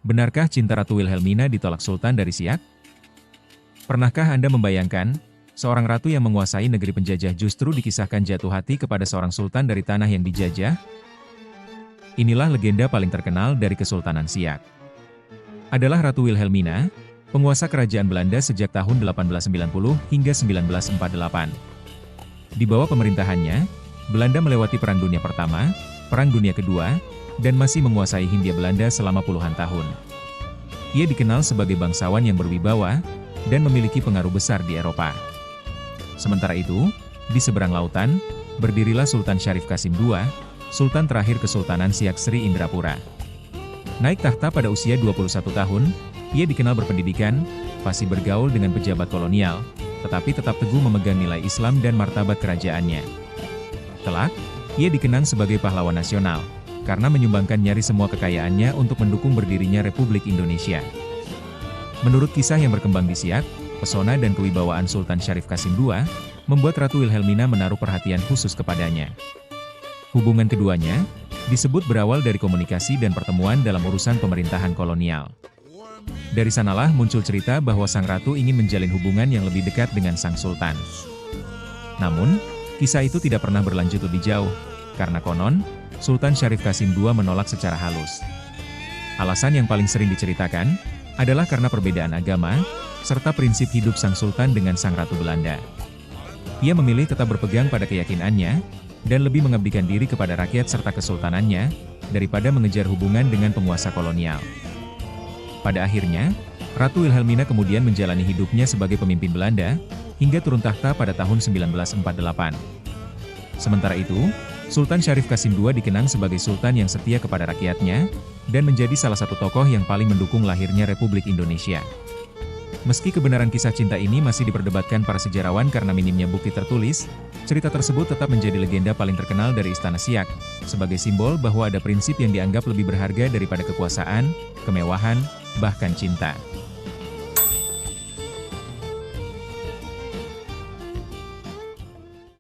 Benarkah cinta Ratu Wilhelmina ditolak Sultan dari Siak? Pernahkah Anda membayangkan, seorang ratu yang menguasai negeri penjajah justru dikisahkan jatuh hati kepada seorang sultan dari tanah yang dijajah? Inilah legenda paling terkenal dari Kesultanan Siak. Adalah Ratu Wilhelmina, penguasa kerajaan Belanda sejak tahun 1890 hingga 1948. Di bawah pemerintahannya, Belanda melewati Perang Dunia Pertama, Perang Dunia Kedua, dan masih menguasai Hindia Belanda selama puluhan tahun. Ia dikenal sebagai bangsawan yang berwibawa, dan memiliki pengaruh besar di Eropa. Sementara itu, di seberang lautan, berdirilah Sultan Syarif Qasim II, Sultan terakhir Kesultanan Siak Sri Indrapura. Naik tahta pada usia 21 tahun, ia dikenal berpendidikan, fasih bergaul dengan pejabat kolonial, tetapi tetap teguh memegang nilai Islam dan martabat kerajaannya. Kelak, ia dikenang sebagai pahlawan nasional, karena menyumbangkan nyaris semua kekayaannya untuk mendukung berdirinya Republik Indonesia. Menurut kisah yang berkembang di Siak, pesona dan kewibawaan Sultan Syarif Qasim II, membuat Ratu Wilhelmina menaruh perhatian khusus kepadanya. Hubungan keduanya, disebut berawal dari komunikasi dan pertemuan dalam urusan pemerintahan kolonial. Dari sanalah muncul cerita bahwa sang ratu ingin menjalin hubungan yang lebih dekat dengan sang sultan. Namun, kisah itu tidak pernah berlanjut lebih jauh, karena konon, Sultan Syarif Qasim II menolak secara halus. Alasan yang paling sering diceritakan, adalah karena perbedaan agama, serta prinsip hidup sang sultan dengan sang ratu Belanda. Ia memilih tetap berpegang pada keyakinannya, dan lebih mengabdikan diri kepada rakyat serta kesultanannya, daripada mengejar hubungan dengan penguasa kolonial. Pada akhirnya, Ratu Wilhelmina kemudian menjalani hidupnya sebagai pemimpin Belanda, hingga turun tahta pada tahun 1948. Sementara itu, Sultan Syarif Qasim II dikenang sebagai sultan yang setia kepada rakyatnya, dan menjadi salah satu tokoh yang paling mendukung lahirnya Republik Indonesia. Meski kebenaran kisah cinta ini masih diperdebatkan para sejarawan karena minimnya bukti tertulis, cerita tersebut tetap menjadi legenda paling terkenal dari Istana Siak, sebagai simbol bahwa ada prinsip yang dianggap lebih berharga daripada kekuasaan, kemewahan, bahkan cinta.